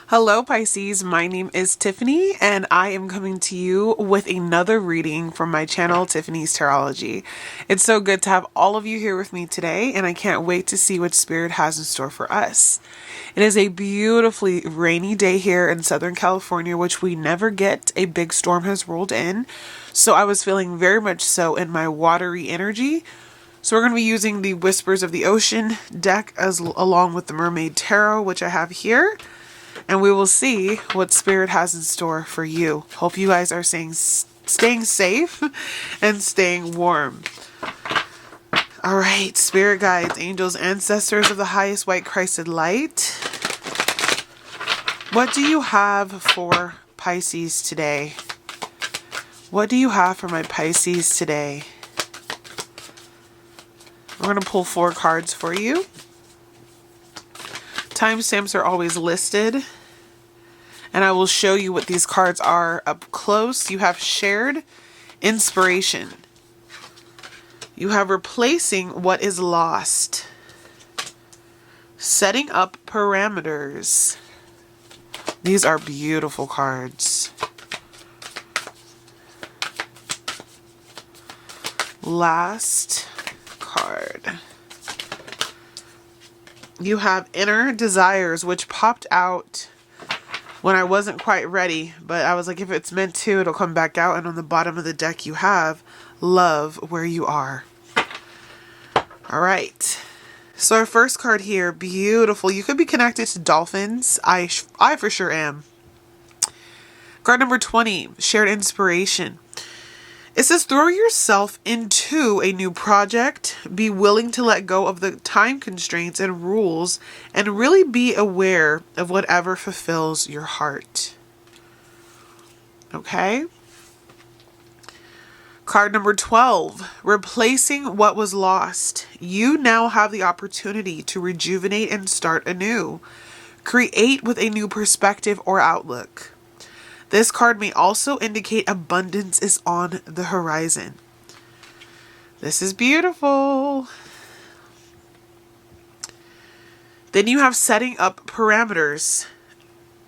Hello Pisces, my name is Tiffany and I am coming to you with another reading from my channel, Tiffany's Tarology. It's so good to have all of you here with me today and I can't wait to see what Spirit has in store for us. It is a beautifully rainy day here in Southern California, which we never get. A big storm has rolled in, so I was feeling very much so in my watery energy. So we're going to be using the Whispers of the Ocean deck along with the Mermaid Tarot, which I have here. And we will see what Spirit has in store for you. Hope you guys are staying safe and staying warm. All right, Spirit guides, angels, ancestors of the highest white Christed light. What do you have for Pisces today? What do you have for my Pisces today? We're going to pull 4 cards for you. Timestamps are always listed, and I will show you what these cards are up close. You have shared inspiration. You have replacing what is lost. Setting up parameters. These are beautiful cards. Last card. You have inner desires, which popped out when I wasn't quite ready, but I was like, if it's meant to, it'll come back out. And on the bottom of the deck, you have love where you are. All right. So our first card here, beautiful. You could be connected to dolphins. I for sure am. Card number 20, shared inspiration. It says, throw yourself into a new project, be willing to let go of the time constraints and rules, and really be aware of whatever fulfills your heart. Okay? Card number 12, replacing what was lost. You now have the opportunity to rejuvenate and start anew. Create with a new perspective or outlook. This card may also indicate abundance is on the horizon. This is beautiful. Then you have setting up parameters.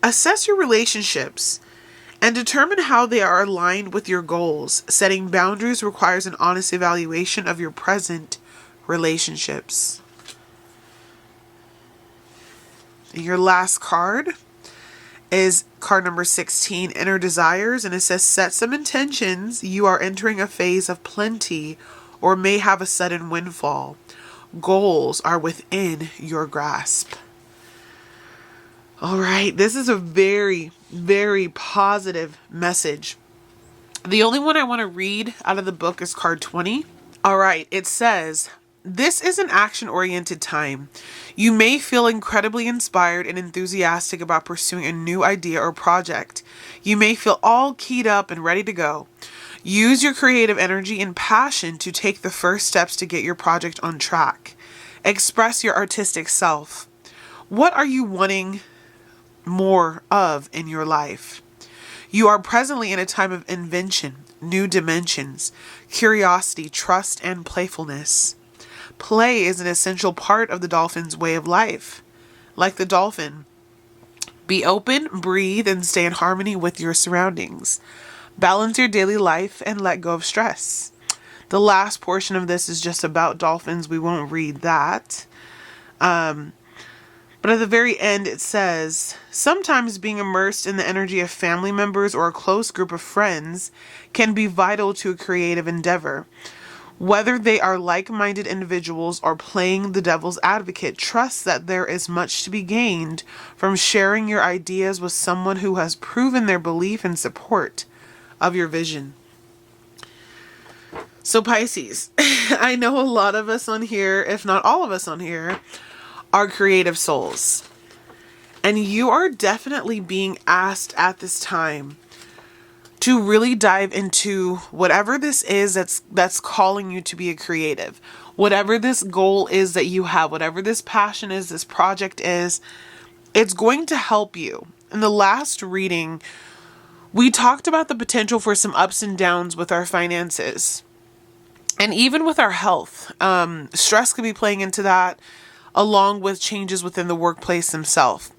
Assess your relationships and determine how they are aligned with your goals. Setting boundaries requires an honest evaluation of your present relationships. And your last card is card number 16, inner desires, and it says, set some intentions. You are entering a phase of plenty or may have a sudden windfall. Goals are within your grasp. All right, this is a very, very positive message. The only one I want to read out of the book is card 20. All right, it says, this is an action-oriented time. You may feel incredibly inspired and enthusiastic about pursuing a new idea or project. You may feel all keyed up and ready to go. Use your creative energy and passion to take the first steps to get your project on track. Express your artistic self. What are you wanting more of in your life? You are presently in a time of invention, new dimensions, curiosity, trust, and playfulness. Play is an essential part of the dolphin's way of life. Like the dolphin, be open, breathe, and stay in harmony with your surroundings. Balance your daily life and let go of stress. The last portion of this is just about dolphins. We won't read that. But at the very end, it says, sometimes being immersed in the energy of family members or a close group of friends can be vital to a creative endeavor. Whether they are like-minded individuals or playing the devil's advocate, trust that there is much to be gained from sharing your ideas with someone who has proven their belief and support of your vision. So Pisces, I know a lot of us on here, if not all of us on here, are creative souls. And you are definitely being asked at this time to really dive into whatever this is that's calling you to be a creative. Whatever this goal is that you have, whatever this passion is, this project is, it's going to help you. In the last reading, we talked about the potential for some ups and downs with our finances. And even with our health. Stress could be playing into that, along with changes within the workplace themselves.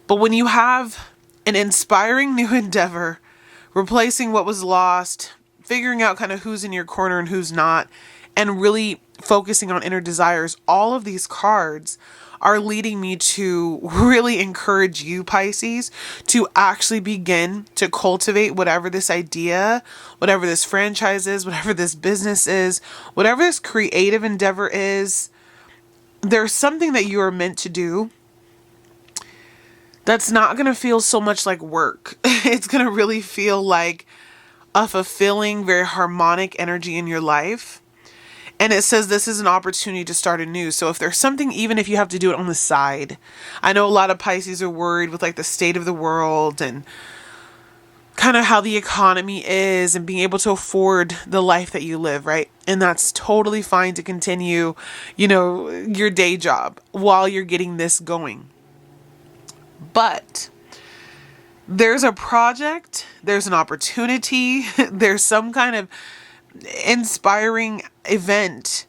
But when you have an inspiring new endeavor, replacing what was lost, figuring out kind of who's in your corner and who's not, and really focusing on inner desires, all of these cards are leading me to really encourage you, Pisces, to actually begin to cultivate whatever this idea, whatever this franchise is, whatever this business is, whatever this creative endeavor is. There's something that you are meant to do that's not going to feel so much like work. It's going to really feel like a fulfilling, very harmonic energy in your life. And it says this is an opportunity to start anew. So if there's something, even if you have to do it on the side, I know a lot of Pisces are worried with like the state of the world and kind of how the economy is and being able to afford the life that you live, right? And that's totally fine to continue, your day job while you're getting this going. But there's a project, there's an opportunity, there's some kind of inspiring event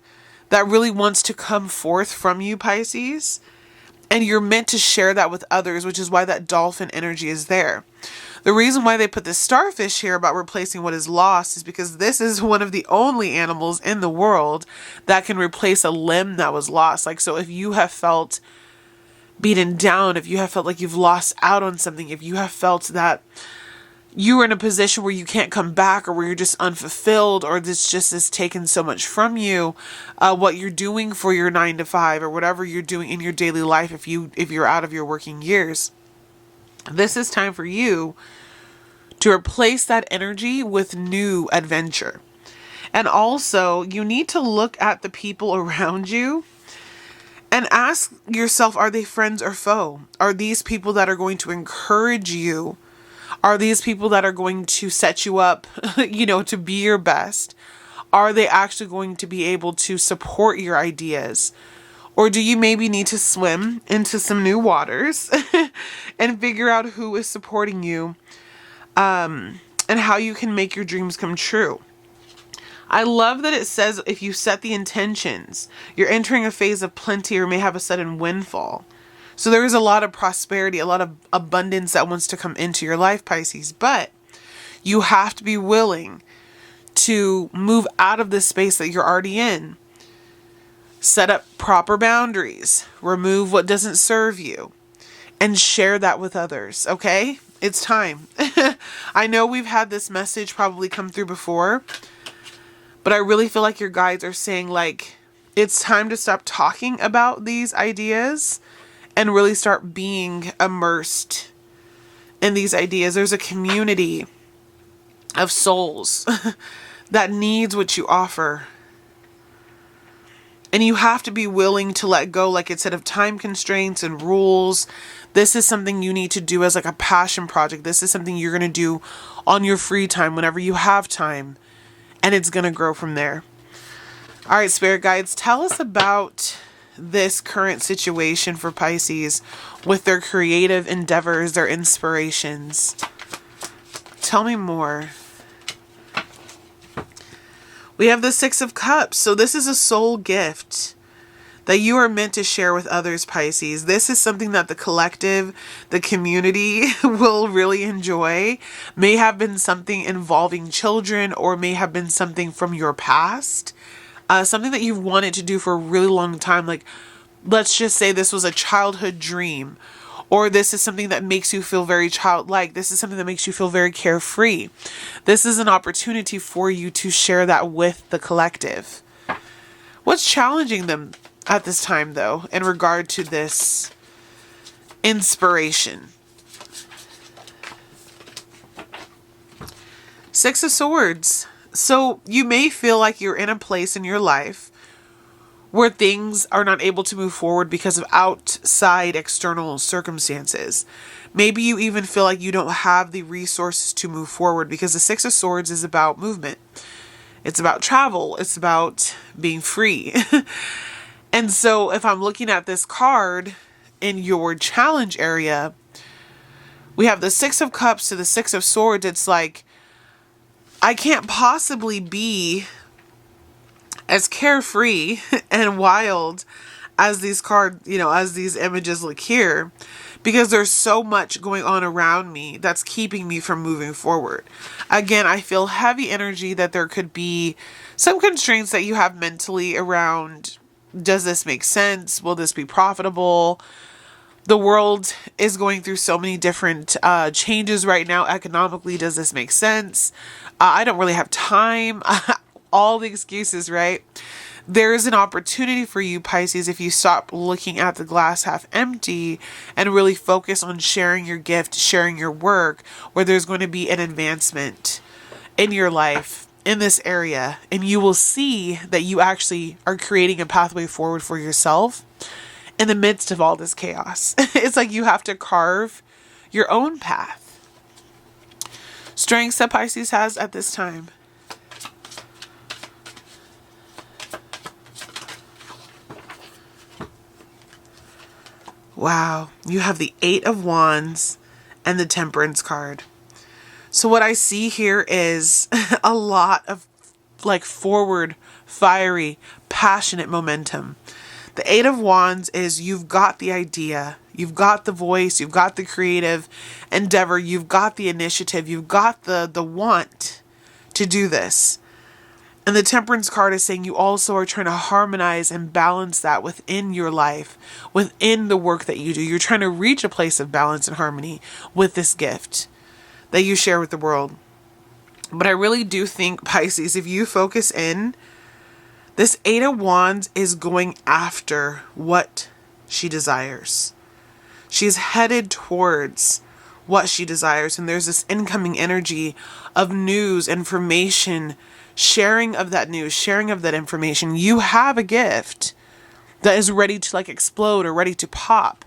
that really wants to come forth from you, Pisces. And you're meant to share that with others, which is why that dolphin energy is there. The reason why they put the starfish here about replacing what is lost is because this is one of the only animals in the world that can replace a limb that was lost. Like, so if you have felt beaten down, if you have felt like you've lost out on something, if you have felt that you are in a position where you can't come back, or where you're just unfulfilled, or this just is taken so much from you, what you're doing for your 9 to 5 or whatever you're doing in your daily life, if you're out of your working years, this is time for you to replace that energy with new adventure. And also, you need to look at the people around you and ask yourself, are they friends or foe? Are these people that are going to encourage you? Are these people that are going to set you up, to be your best? Are they actually going to be able to support your ideas? Or do you maybe need to swim into some new waters and figure out who is supporting you, and how you can make your dreams come true? I love that it says if you set the intentions, you're entering a phase of plenty or may have a sudden windfall. So there is a lot of prosperity, a lot of abundance that wants to come into your life, Pisces. But you have to be willing to move out of this space that you're already in. Set up proper boundaries. Remove what doesn't serve you. And share that with others, okay? It's time. I know we've had this message probably come through before, but I really feel like your guides are saying, like, it's time to stop talking about these ideas and really start being immersed in these ideas. There's a community of souls that needs what you offer. And you have to be willing to let go, like it said, of time constraints and rules. This is something you need to do as like a passion project. This is something you're going to do on your free time, whenever you have time. And it's going to grow from there. All right, spirit guides, tell us about this current situation for Pisces with their creative endeavors, their inspirations. Tell me more. We have the 6 of Cups. So this is a soul gift that you are meant to share with others, Pisces. This is something that the collective, the community will really enjoy. May have been something involving children, or may have been something from your past. Something that you've wanted to do for a really long time. Like, let's just say this was a childhood dream, or this is something that makes you feel very childlike. This is something that makes you feel very carefree. This is an opportunity for you to share that with the collective. What's challenging them at this time, though, in regard to this inspiration? 6 of Swords. So you may feel like you're in a place in your life where things are not able to move forward because of outside external circumstances. Maybe you even feel like you don't have the resources to move forward, because the 6 of Swords is about movement. It's about travel. It's about being free. And so if I'm looking at this card in your challenge area, we have the 6 of Cups to the 6 of Swords. It's like, I can't possibly be as carefree and wild as these cards, as these images look here, because there's so much going on around me that's keeping me from moving forward. Again, I feel heavy energy that there could be some constraints that you have mentally around, does this make sense? Will this be profitable? The world is going through so many different changes right now economically. Does this make sense? I don't really have time. All the excuses, right? There is an opportunity for you, Pisces, if you stop looking at the glass half empty and really focus on sharing your gift, sharing your work, where there's going to be an advancement in your life in this area. And you will see that you actually are creating a pathway forward for yourself in the midst of all this chaos. It's like you have to carve your own path. Strengths that Pisces has at this time. Wow, you have the 8 of Wands and the Temperance card. So what I see here is a lot of like forward, fiery, passionate momentum. The 8 of Wands is you've got the idea, you've got the voice, you've got the creative endeavor, you've got the initiative, you've got the want to do this. And the Temperance card is saying you also are trying to harmonize and balance that within your life, within the work that you do. You're trying to reach a place of balance and harmony with this gift that you share with the world. But I really do think, Pisces, if you focus in, this 8 of Wands is going after what she desires. She's headed towards what she desires. And there's this incoming energy of news, information, sharing of that news, sharing of that information. You have a gift that is ready to like explode or ready to pop.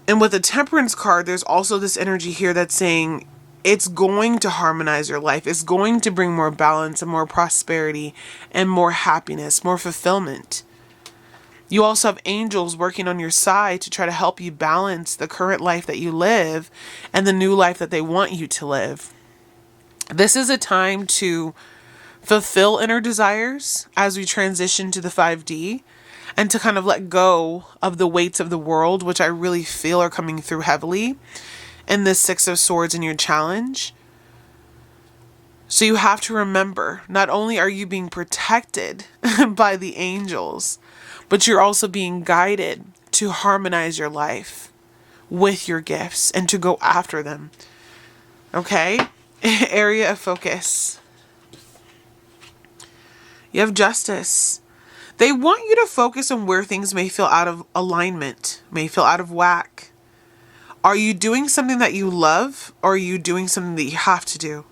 And with the Temperance card, there's also this energy here that's saying it's going to harmonize your life. It's going to bring more balance and more prosperity and more happiness, more fulfillment. You also have angels working on your side to try to help you balance the current life that you live and the new life that they want you to live. This is a time to fulfill inner desires as we transition to the 5D and to kind of let go of the weights of the world, which I really feel are coming through heavily in this 6 of Swords in your challenge. So you have to remember, not only are you being protected by the angels, but you're also being guided to harmonize your life with your gifts and to go after them. Okay? Area of focus. You have Justice. They want you to focus on where things may feel out of alignment, may feel out of whack. Are you doing something that you love, or are you doing something that you have to do?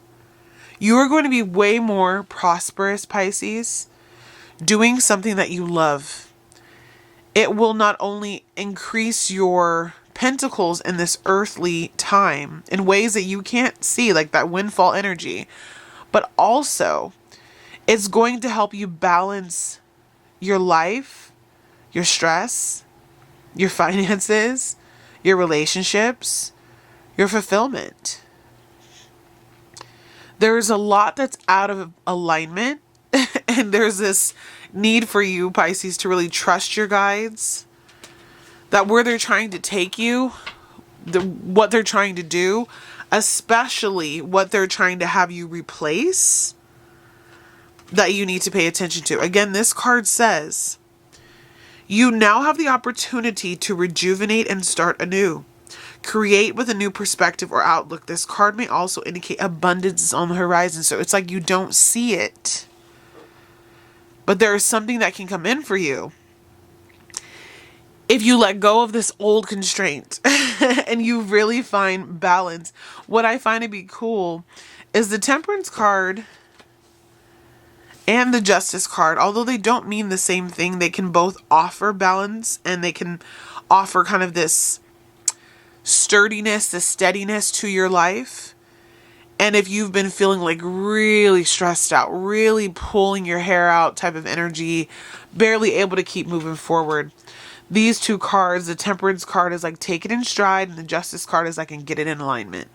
You are going to be way more prosperous, Pisces, doing something that you love. It will not only increase your pentacles in this earthly time in ways that you can't see, like that windfall energy, but also it's going to help you balance your life, your stress, your finances, your relationships, your fulfillment. There is a lot that's out of alignment, and there's this need for you, Pisces, to really trust your guides. That where they're trying to take you, what they're trying to do, especially what they're trying to have you replace, that you need to pay attention to. Again, this card says, you now have the opportunity to rejuvenate and start anew. Create with a new perspective or outlook. This card may also indicate abundance is on the horizon. So it's like you don't see it, but there is something that can come in for you if you let go of this old constraint and you really find balance. What I find to be cool is the Temperance card and the Justice card, although they don't mean the same thing, they can both offer balance and they can offer kind of this sturdiness, this steadiness to your life. And if you've been feeling like really stressed out, really pulling your hair out type of energy, barely able to keep moving forward, these two cards, the Temperance card is like take it in stride, and the Justice card is like and get it in alignment.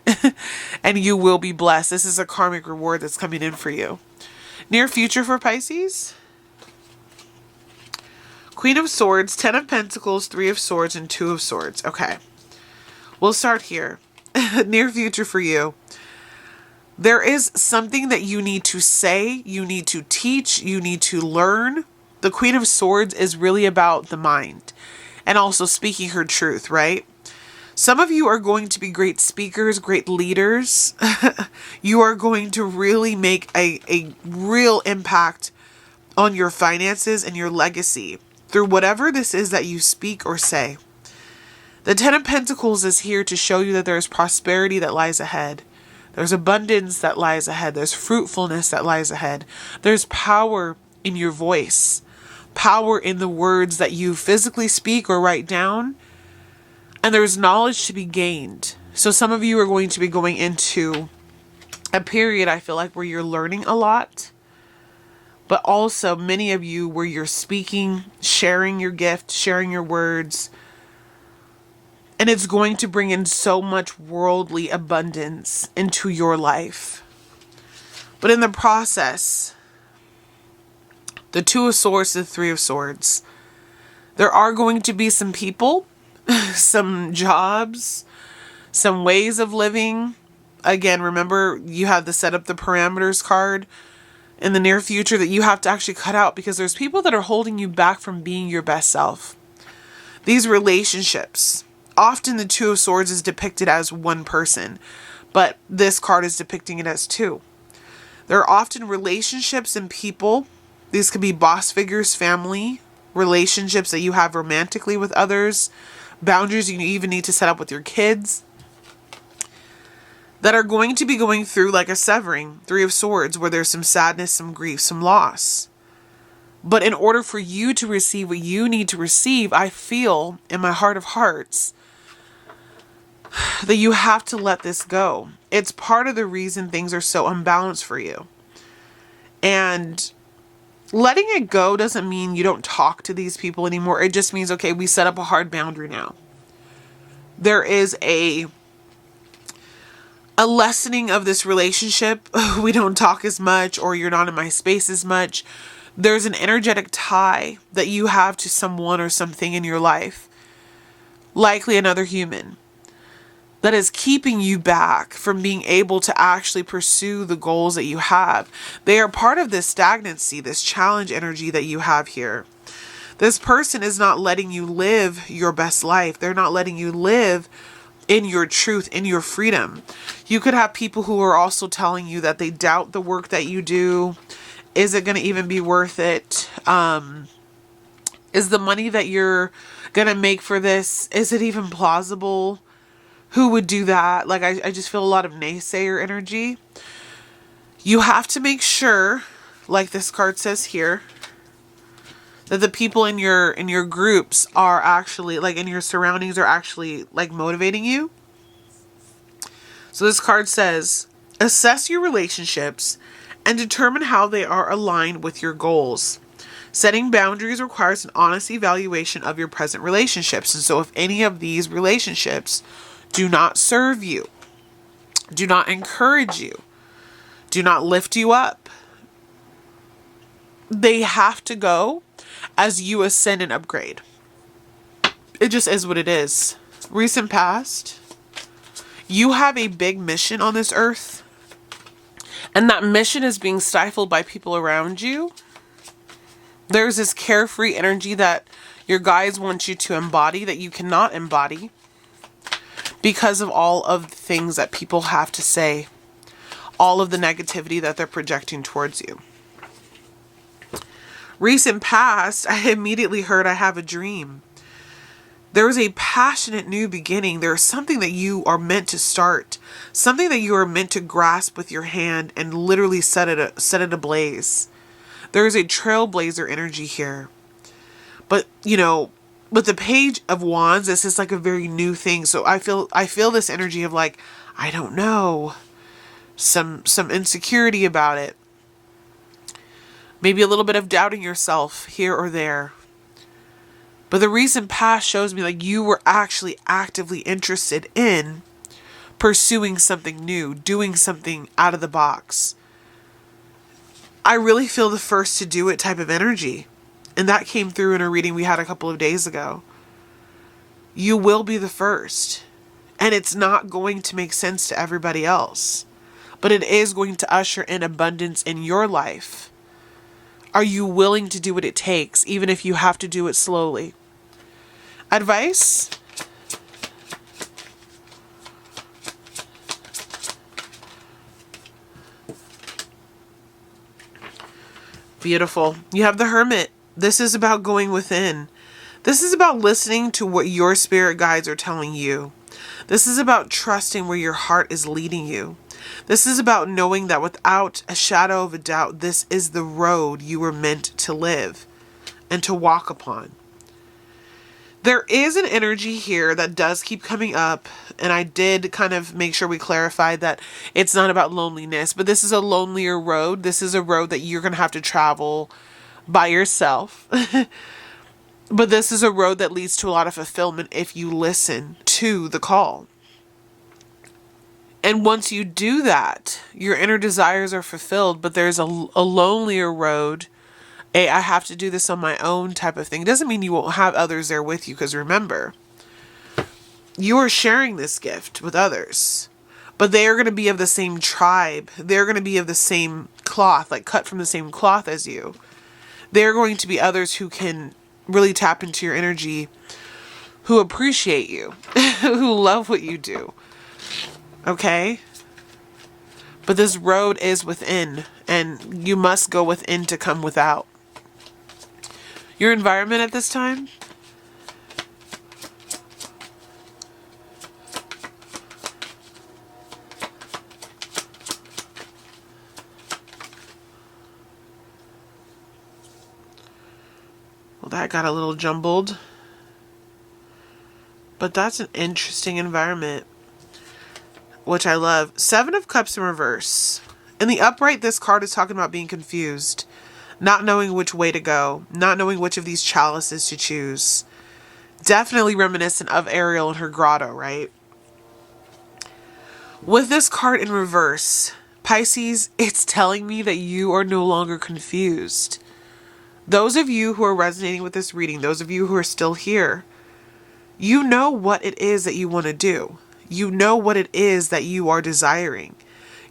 And you will be blessed. This is a karmic reward that's coming in for you. Near future for Pisces. Queen of Swords, 10 of Pentacles, 3 of Swords, and 2 of Swords. Okay. We'll start here. Near future for you. There is something that you need to say, you need to teach, you need to learn. The Queen of Swords is really about the mind and also speaking her truth, right? Some of you are going to be great speakers, great leaders. You are going to really make a real impact on your finances and your legacy through whatever this is that you speak or say. The 10 of Pentacles is here to show you that there's prosperity that lies ahead. There's abundance that lies ahead. There's fruitfulness that lies ahead. There's power in your voice, power in the words that you physically speak or write down. And there's knowledge to be gained. So some of you are going to be going into a period, I feel like, where you're learning a lot. But also many of you where you're speaking, sharing your gift, sharing your words. And it's going to bring in so much worldly abundance into your life. But in the process, the 2 of Swords, the 3 of Swords, there are going to be some people, some jobs, some ways of living. Again, remember, you have to set up the parameters card in the near future that you have to actually cut out because there's people that are holding you back from being your best self. These relationships, often the 2 of Swords is depicted as one person, but this card is depicting it as 2. There are often relationships and people. These could be boss figures, family, relationships that you have romantically with others, boundaries you even need to set up with your kids, that are going to be going through like a severing, 3 of Swords, where there's some sadness, some grief, some loss. But in order for you to receive what you need to receive, I feel in my heart of hearts that you have to let this go. It's part of the reason things are so unbalanced for you. And letting it go doesn't mean you don't talk to these people anymore. It just means, okay, we set up a hard boundary now. There is a lessening of this relationship. We don't talk as much, or you're not in my space as much. There's an energetic tie that you have to someone or something in your life, likely another human, that is keeping you back from being able to actually pursue the goals that you have. They are part of this stagnancy, this challenge energy that you have here. This person is not letting you live your best life. They're not letting you live in your truth, in your freedom. You could have people who are also telling you that they doubt the work that you do. Is it going to even be worth it? Is the money that you're going to make for this, is it even plausible? Who would do that? Like, I just feel a lot of naysayer energy. You have to make sure, like this card says here, that the people in your groups are actually, like in your surroundings, are actually like motivating you. So this card says, assess your relationships and determine how they are aligned with your goals. Setting boundaries requires an honest evaluation of your present relationships. And so if any of these relationships do not serve you, do not encourage you, do not lift you up, they have to go as you ascend and upgrade. It just is what it is. Recent past, you have a big mission on this earth, and that mission is being stifled by people around you. There's this carefree energy that your guides want you to embody that you cannot embody because of all of the things that people have to say, all of the negativity that they're projecting towards you. Recent past, I immediately heard I have a dream. There is a passionate new beginning. There is something that you are meant to start, something that you are meant to grasp with your hand and literally set it ablaze. There is a trailblazer energy here. But, you know, with the Page of Wands, this is like a very new thing. So I feel this energy of like, I don't know, some insecurity about it. Maybe a little bit of doubting yourself here or there. But the recent past shows me like you were actually actively interested in pursuing something new, doing something out of the box. I really feel the first to do it type of energy. And that came through in a reading we had a couple of days ago. You will be the first. And it's not going to make sense to everybody else. But it is going to usher in abundance in your life. Are you willing to do what it takes, even if you have to do it slowly? Advice? Beautiful. You have the Hermit. This is about going within. This is about listening to what your spirit guides are telling you. This is about trusting where your heart is leading you. This is about knowing that without a shadow of a doubt, this is the road you were meant to live and to walk upon. There is an energy here that does keep coming up, and I did kind of make sure we clarified that it's not about loneliness, but this is a lonelier road. This is a road that you're going to have to travel by yourself. But this is a road that leads to a lot of fulfillment if you listen to the call. And once you do that, your inner desires are fulfilled, but there's a lonelier road. I have to do this on my own type of thing. It doesn't mean you won't have others there with you, because remember, you are sharing this gift with others, but they are going to be of the same tribe. They're going to be of the same cloth, like cut from the same cloth as you. They're going to be others who can really tap into your energy, who appreciate you, who love what you do. Okay? But this road is within, and you must go within to come without. Your environment at this time? Well, that got a little jumbled. But that's an interesting environment, which I love. 7 of Cups in reverse. In the upright, this card is talking about being confused, not knowing which way to go, not knowing which of these chalices to choose. Definitely reminiscent of Ariel and her grotto, right? With this card in reverse, Pisces, it's telling me that you are no longer confused. Those of you who are resonating with this reading, those of you who are still here, you know what it is that you want to do. You know what it is that you are desiring.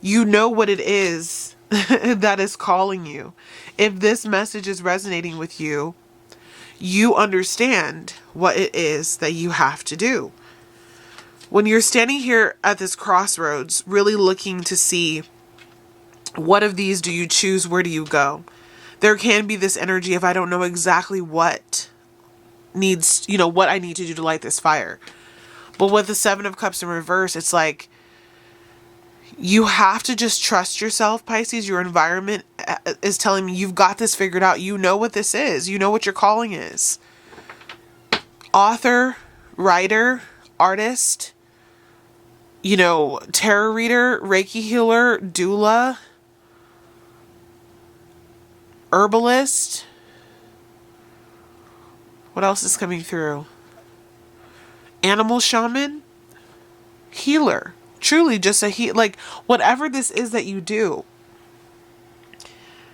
You know what it is that is calling you. If this message is resonating with you, you understand what it is that you have to do. When you're standing here at this crossroads, really looking to see what of these do you choose, where do you go? There can be this energy of, I don't know exactly what needs, what I need to do to light this fire. But with the 7 of Cups in reverse, it's like, you have to just trust yourself, Pisces. Your environment is telling me you've got this figured out. You know what this is. You know what your calling is. Author, writer, artist, tarot reader, Reiki healer, doula, herbalist. What else is coming through? Animal shaman, healer. Truly just whatever this is that you do.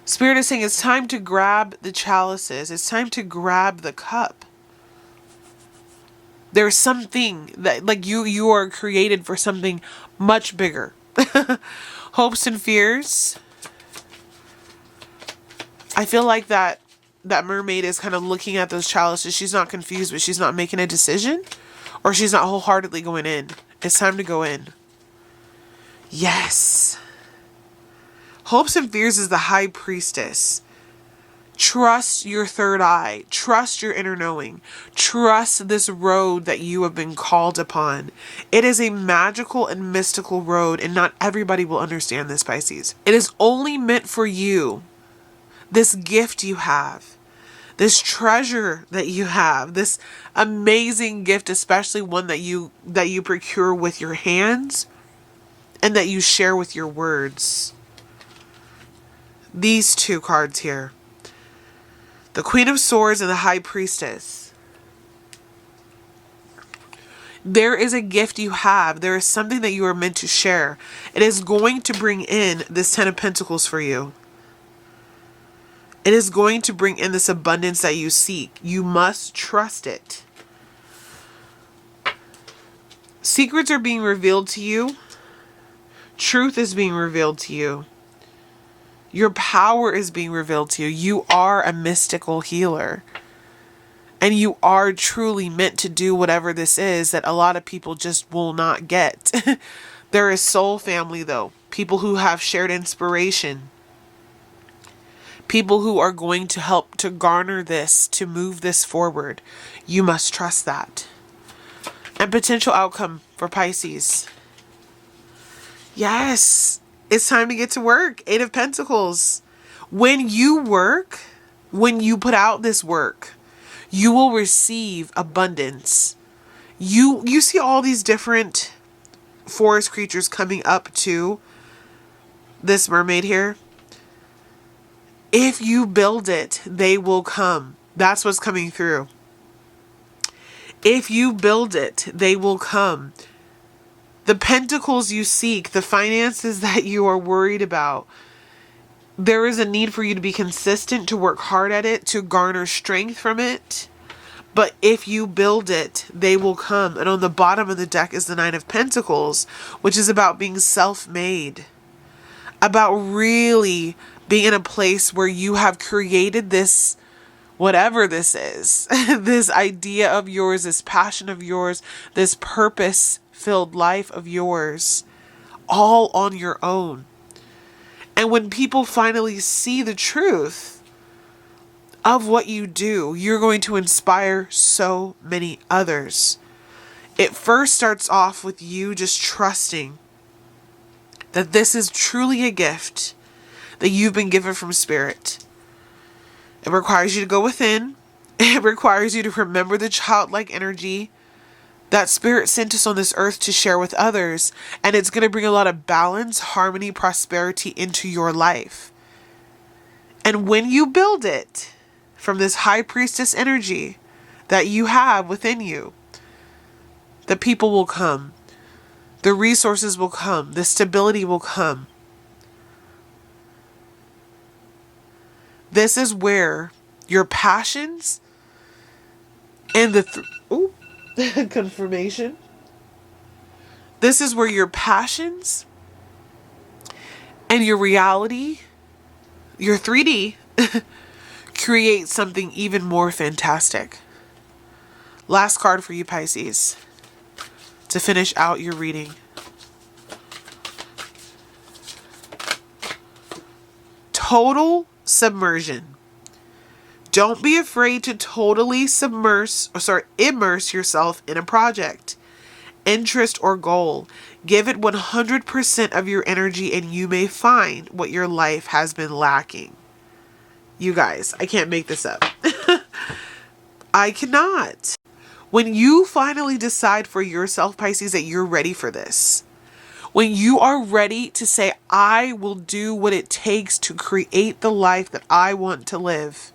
Spirit is saying it's time to grab the chalices. It's time to grab the cup. There's something that you are created for something much bigger. Hopes and fears. I feel like that mermaid is kind of looking at those chalices. She's not confused, but she's not making a decision, or she's not wholeheartedly going in. It's time to go in. Yes. Hopes and fears is the High Priestess. Trust your third eye. Trust your inner knowing. Trust this road that you have been called upon. It is a magical and mystical road, and not everybody will understand this, Pisces. It is only meant for you. This gift you have. This treasure that you have. This amazing gift, especially one that you procure with your hands and that you share with your words. These 2 cards here. The Queen of Swords and the High Priestess. There is a gift you have. There is something that you are meant to share. It is going to bring in this 10 of Pentacles for you. It is going to bring in this abundance that you seek. You must trust it. Secrets are being revealed to you. Truth is being revealed to you. Your power is being revealed to you. You are a mystical healer. And you are truly meant to do whatever this is that a lot of people just will not get. There is soul family, though. People who have shared inspiration. People who are going to help to garner this, to move this forward. You must trust that. And potential outcome for Pisces. Yes, it's time to get to work. 8 of Pentacles. When you work, when you put out this work, you will receive abundance. You see all these different forest creatures coming up to this mermaid here. If you build it, they will come. That's what's coming through. If you build it, they will come. The pentacles you seek, the finances that you are worried about, there is a need for you to be consistent, to work hard at it, to garner strength from it. But if you build it, they will come. And on the bottom of the deck is the 9 of Pentacles, which is about being self-made. About really being in a place where you have created this, whatever this is, this idea of yours, this passion of yours, this purpose-filled life of yours, all on your own. And when people finally see the truth of what you do, you're going to inspire so many others. It first starts off with you just trusting that this is truly a gift that you've been given from Spirit. It requires you to go within. It requires you to remember the childlike energy that Spirit sent us on this earth to share with others. And it's going to bring a lot of balance, harmony, prosperity into your life. And when you build it from this high priestess energy that you have within you, the people will come. The resources will come. The stability will come. This is where your passions and the confirmation. This is where your passions and your reality, your 3D, create something even more fantastic. Last card for you, Pisces, to finish out your reading. Total submersion. Don't be afraid to totally immerse yourself in a project, interest, or goal. Give it 100% of your energy and you may find what your life has been lacking. You guys, I can't make this up. I cannot. When you finally decide for yourself, Pisces, that you're ready for this, when you are ready to say, I will do what it takes to create the life that I want to live,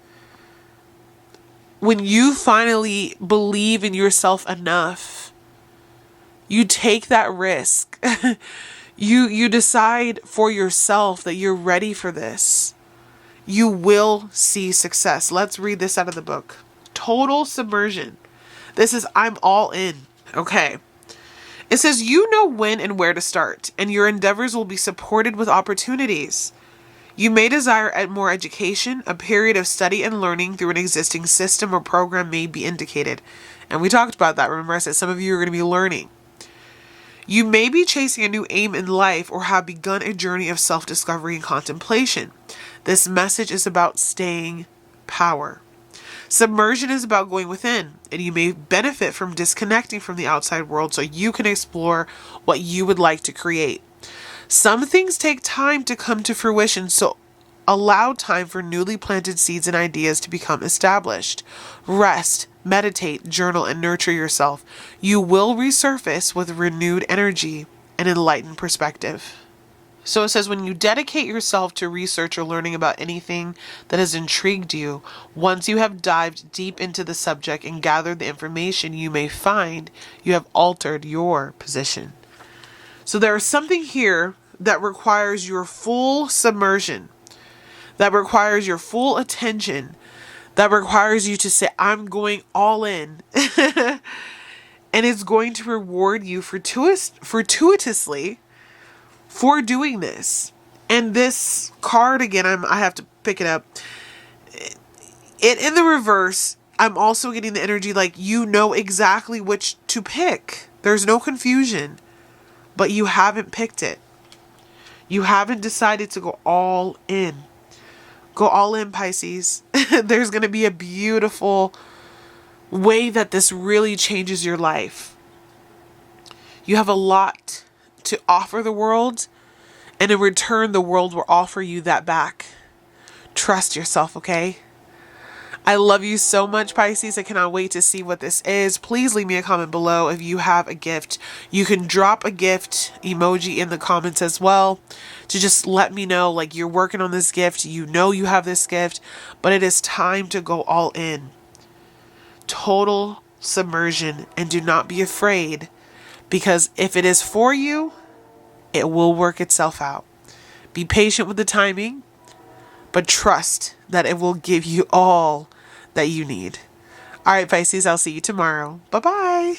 when you finally believe in yourself enough, you take that risk. You decide for yourself that you're ready for this. You will see success. Let's read this out of the book. Total submersion. This is I'm all in. Okay. It says, you know when and where to start, and your endeavors will be supported with opportunities. You may desire more education. A period of study and learning through an existing system or program may be indicated. And we talked about that. Remember, I said some of you are going to be learning. You may be chasing a new aim in life or have begun a journey of self-discovery and contemplation. This message is about staying power. Submersion is about going within, and you may benefit from disconnecting from the outside world so you can explore what you would like to create. Some things take time to come to fruition, so allow time for newly planted seeds and ideas to become established. Rest, meditate, journal, and nurture yourself. You will resurface with renewed energy and enlightened perspective. So it says, when you dedicate yourself to research or learning about anything that has intrigued you, once you have dived deep into the subject and gathered the information, you may find you have altered your position. So there is something here that requires your full submersion. that requires your full attention, that requires you to say, I'm going all in. And it's going to reward you fortuitously for doing this. And this card, again, I have to pick it up. It in the reverse, I'm also getting the energy like you know exactly which to pick. There's no confusion, but you haven't picked it. You haven't decided to go all in. Go all in, Pisces. There's going to be a beautiful way that this really changes your life. You have a lot to offer the world, and in return, the world will offer you that back. Trust yourself, okay? I love you so much, Pisces. I cannot wait to see what this is. Please leave me a comment below if you have a gift. You can drop a gift emoji in the comments as well to just let me know, like, you're working on this gift. You know you have this gift, but it is time to go all in. Total submersion, and do not be afraid, because if it is for you, it will work itself out. Be patient with the timing, but trust that it will give you all that you need. All right, Pisces, I'll see you tomorrow. Bye-bye.